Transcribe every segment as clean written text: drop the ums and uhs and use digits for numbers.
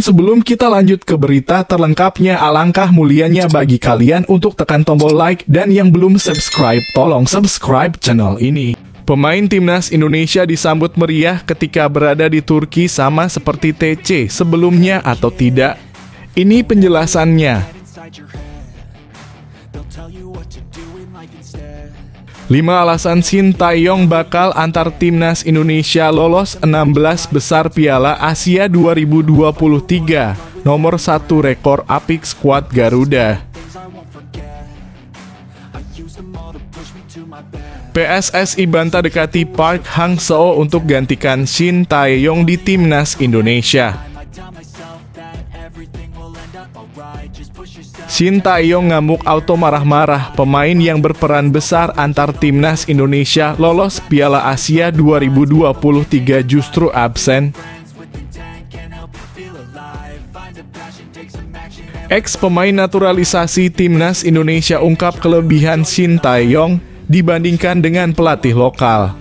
sebelum kita lanjut ke berita terlengkapnya, alangkah mulianya bagi kalian untuk tekan tombol like, dan yang belum subscribe, tolong subscribe channel ini. Pemain timnas Indonesia disambut meriah ketika berada di Turki sama seperti TC sebelumnya atau tidak? Ini penjelasannya. 5 alasan Shin Tae-yong bakal antar timnas Indonesia lolos 16 besar Piala Asia 2023. Nomor 1 rekor apik skuad Garuda. PSSI bantah dekati Park Hang-seo untuk gantikan Shin Tae-yong di timnas Indonesia. Shin Tae-yong ngamuk auto marah-marah, pemain yang berperan besar antar timnas Indonesia lolos Piala Asia 2023 justru absen. Ex pemain naturalisasi timnas Indonesia ungkap kelebihan Shin Tae-yong dibandingkan dengan pelatih lokal.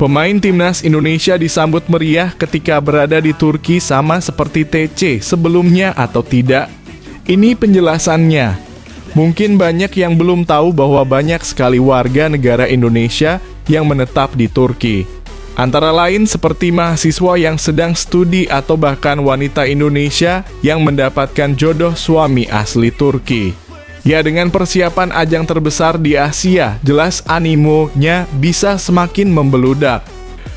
Pemain timnas Indonesia disambut meriah ketika berada di Turki sama seperti TC sebelumnya atau tidak? Ini penjelasannya. Mungkin banyak yang belum tahu bahwa banyak sekali warga negara Indonesia yang menetap di Turki. Antara lain seperti mahasiswa yang sedang studi atau bahkan wanita Indonesia yang mendapatkan jodoh suami asli Turki. Ya, dengan persiapan ajang terbesar di Asia, jelas animonya bisa semakin membeludak.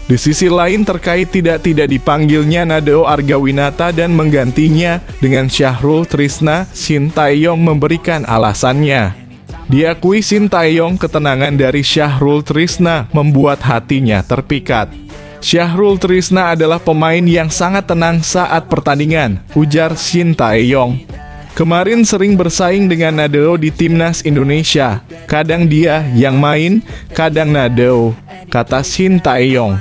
Di sisi lain terkait tidak dipanggilnya Nadeo Argawinata dan menggantinya dengan Syahrul Trisna, Shin Tae-yong memberikan alasannya. Diakui Shin Tae-yong, ketenangan dari Syahrul Trisna membuat hatinya terpikat. Syahrul Trisna adalah pemain yang sangat tenang saat pertandingan, ujar Shin Tae-yong. Kemarin sering bersaing dengan Nadeo di timnas Indonesia. Kadang dia yang main, kadang Nadeo, kata Shin Tae-yong.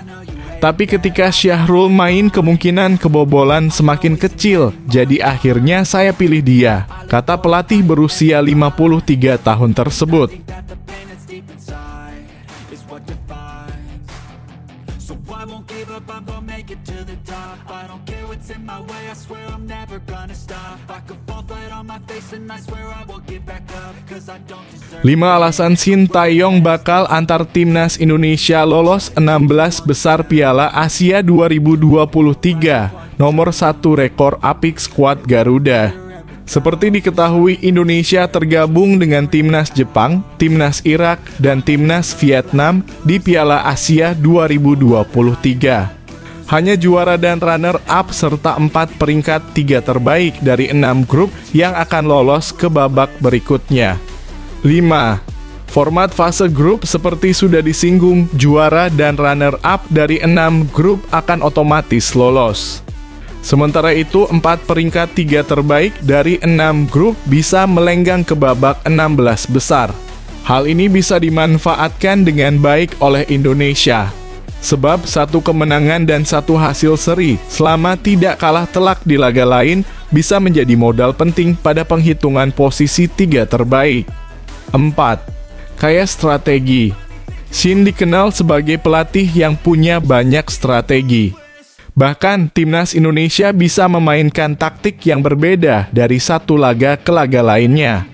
Tapi ketika Syahrul main, kemungkinan kebobolan semakin kecil. Jadi akhirnya saya pilih dia, kata pelatih berusia 53 tahun tersebut. Lima alasan Shin Tae-yong bakal antar timnas Indonesia lolos 16 besar Piala Asia 2023. Nomor 1 rekor apik skuad Garuda. Seperti diketahui, Indonesia tergabung dengan timnas Jepang, timnas Irak, dan timnas Vietnam di Piala Asia 2023. Hanya juara dan runner-up serta 4 peringkat 3 terbaik dari 6 grup yang akan lolos ke babak berikutnya. 5. Format fase grup seperti sudah disinggung, juara dan runner-up dari 6 grup akan otomatis lolos. Sementara itu, 4 peringkat 3 terbaik dari 6 grup bisa melenggang ke babak 16 besar. Hal ini bisa dimanfaatkan dengan baik oleh Indonesia. Sebab 1 kemenangan dan 1 hasil seri selama tidak kalah telak di laga lain bisa menjadi modal penting pada penghitungan posisi 3 terbaik. 4. Kaya strategi. Shin dikenal sebagai pelatih yang punya banyak strategi. Bahkan timnas Indonesia bisa memainkan taktik yang berbeda dari satu laga ke laga lainnya.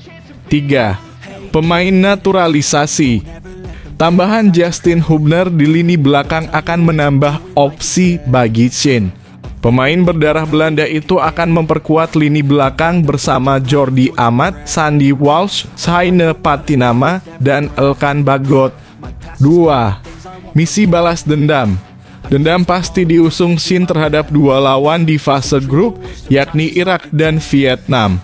3. Pemain naturalisasi. Tambahan Justin Hubner di lini belakang akan menambah opsi bagi Shin. Pemain berdarah Belanda itu akan memperkuat lini belakang bersama Jordi Amat, Sandy Walsh, Saine Patinama, dan Elkan Bagot. 2. Misi balas dendam. Dendam pasti diusung Shin terhadap 2 lawan di fase grup, yakni Irak dan Vietnam.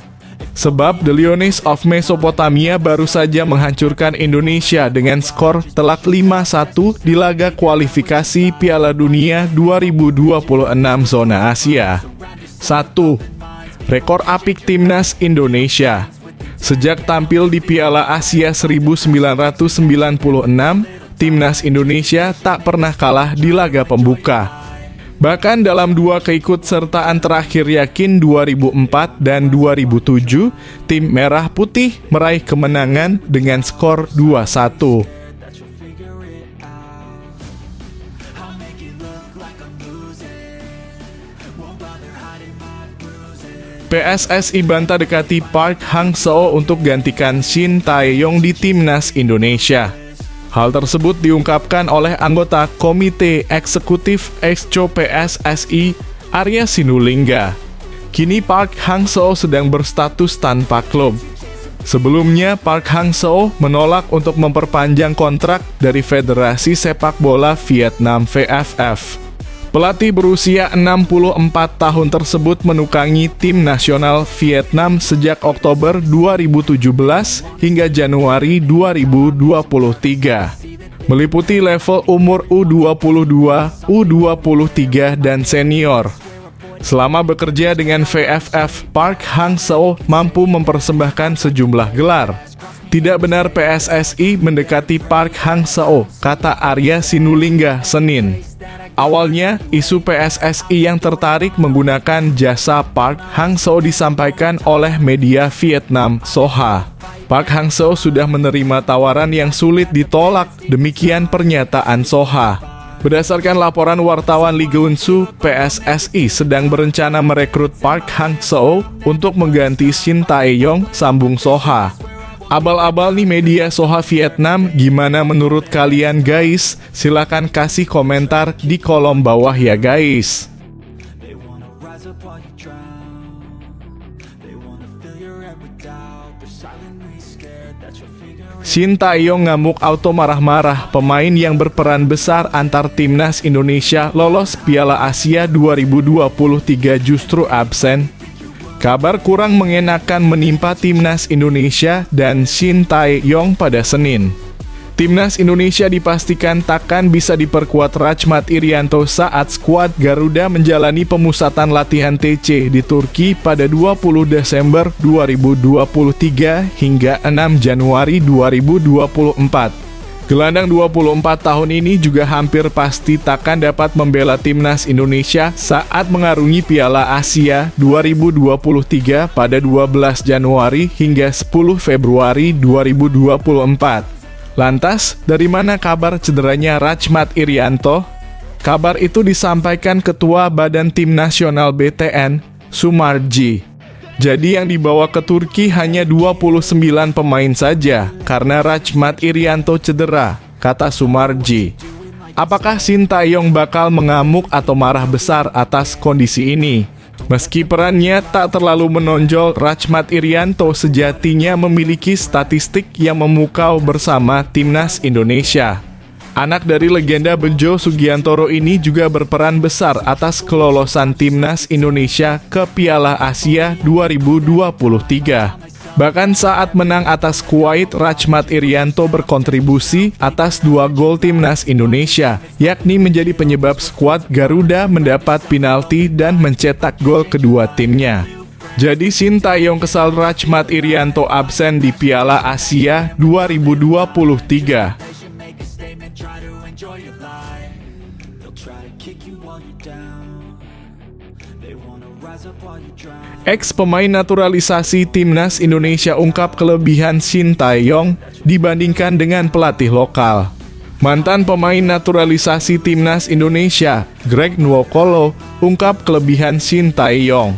Sebab The Lions of Mesopotamia baru saja menghancurkan Indonesia dengan skor telak 5-1 di laga kualifikasi Piala Dunia 2026 zona Asia. 1. Rekor apik timnas Indonesia. Sejak tampil di Piala Asia 1996, timnas Indonesia tak pernah kalah di laga pembuka. Bahkan dalam 2 keikutsertaan terakhir yakin 2004 dan 2007, tim Merah Putih meraih kemenangan dengan skor 2-1. PSSI bantah dekati Park Hang-seo untuk gantikan Shin Tae-yong di Timnas Indonesia. Hal tersebut diungkapkan oleh anggota Komite Eksekutif Exco PSSI, Arya Sinulinga. Kini Park Hang-seo sedang berstatus tanpa klub. Sebelumnya, Park Hang-seo menolak untuk memperpanjang kontrak dari Federasi Sepak Bola Vietnam VFF. Pelatih berusia 64 tahun tersebut menukangi tim nasional Vietnam sejak Oktober 2017 hingga Januari 2023. Meliputi level umur U22, U23, dan senior. Selama bekerja dengan VFF, Park Hang-seo mampu mempersembahkan sejumlah gelar. Tidak benar PSSI mendekati Park Hang-seo, kata Arya Sinulinga Senin. Awalnya, isu PSSI yang tertarik menggunakan jasa Park Hang-seo disampaikan oleh media Vietnam Soha. Park Hang-seo sudah menerima tawaran yang sulit ditolak, demikian pernyataan Soha. Berdasarkan laporan wartawan Lee Geun-soo, PSSI sedang berencana merekrut Park Hang-seo untuk mengganti Shin Tae-yong, sambung Soha. Abal-abal nih media Soha Vietnam, gimana menurut kalian guys? Silakan kasih komentar di kolom bawah ya guys. Shin Tae-yong ngamuk auto marah-marah, pemain yang berperan besar antar timnas Indonesia lolos Piala Asia 2023 justru absen. Kabar kurang mengenakan menimpa timnas Indonesia dan Shin Tae-yong pada Senin. Timnas Indonesia dipastikan takkan bisa diperkuat Rachmat Irianto saat skuad Garuda menjalani pemusatan latihan TC di Turki pada 20 Desember 2023 hingga 6 Januari 2024. Gelandang 24 tahun ini juga hampir pasti takkan dapat membela timnas Indonesia saat mengarungi Piala Asia 2023 pada 12 Januari hingga 10 Februari 2024. Lantas, dari mana kabar cederanya Rachmat Irianto? Kabar itu disampaikan Ketua Badan Tim Nasional BTN, Sumarji. Jadi yang dibawa ke Turki hanya 29 pemain saja karena Rachmat Irianto cedera, kata Sumarji. Apakah Shin Tae-yong bakal mengamuk atau marah besar atas kondisi ini? Meski perannya tak terlalu menonjol, Rachmat Irianto sejatinya memiliki statistik yang memukau bersama timnas Indonesia. Anak dari legenda Bejo Sugiantoro ini juga berperan besar atas kelolosan timnas Indonesia ke Piala Asia 2023. Bahkan saat menang atas Kuwait, Rachmat Irianto berkontribusi atas 2 gol timnas Indonesia, yakni menjadi penyebab skuad Garuda mendapat penalti dan mencetak gol kedua timnya. Jadi Shin Tae-yong kesal Rachmat Irianto absen di Piala Asia 2023. Ex pemain naturalisasi timnas Indonesia ungkap kelebihan Shin Tae-yong dibandingkan dengan pelatih lokal. Mantan pemain naturalisasi timnas Indonesia, Greg Nwokolo, ungkap kelebihan Shin Tae-yong.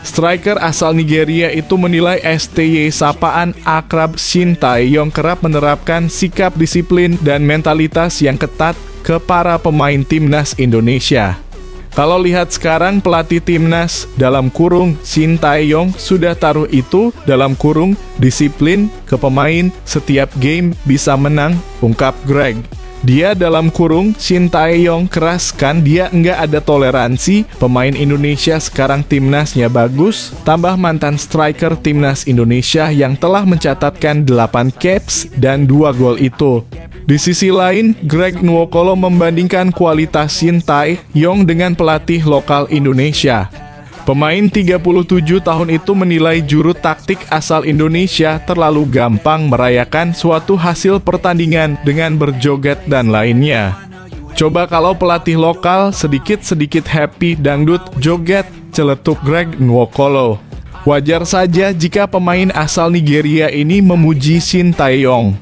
Striker asal Nigeria itu menilai STY sapaan akrab Shin Tae-yong kerap menerapkan sikap disiplin dan mentalitas yang ketat ke para pemain timnas Indonesia. Kalau lihat sekarang pelatih timnas dalam kurung Shin Tae-yong sudah taruh itu dalam kurung disiplin ke pemain setiap game bisa menang, ungkap Greg. Dia dalam kurung Shin Tae-yong keras kan dia enggak ada toleransi, pemain Indonesia sekarang timnasnya bagus, tambah mantan striker timnas Indonesia yang telah mencatatkan 8 caps dan 2 gol itu. Di sisi lain, Greg Nwokolo membandingkan kualitas Shin Tae-yong dengan pelatih lokal Indonesia. Pemain 37 tahun itu menilai juru taktik asal Indonesia terlalu gampang merayakan suatu hasil pertandingan dengan berjoget dan lainnya. Coba kalau pelatih lokal sedikit-sedikit happy dangdut joget celetuk Greg Nwokolo. Wajar saja jika pemain asal Nigeria ini memuji Shin Tae-yong.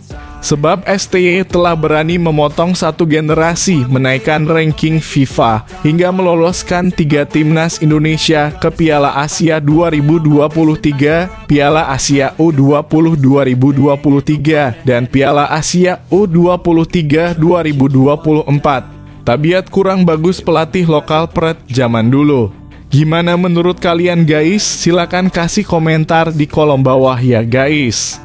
Sebab STY telah berani memotong satu generasi menaikkan ranking FIFA hingga meloloskan 3 timnas Indonesia ke Piala Asia 2023, Piala Asia U20 2023, dan Piala Asia U23 2024. Tabiat kurang bagus pelatih lokal Pret zaman dulu. Gimana menurut kalian guys? Silakan kasih komentar di kolom bawah ya guys.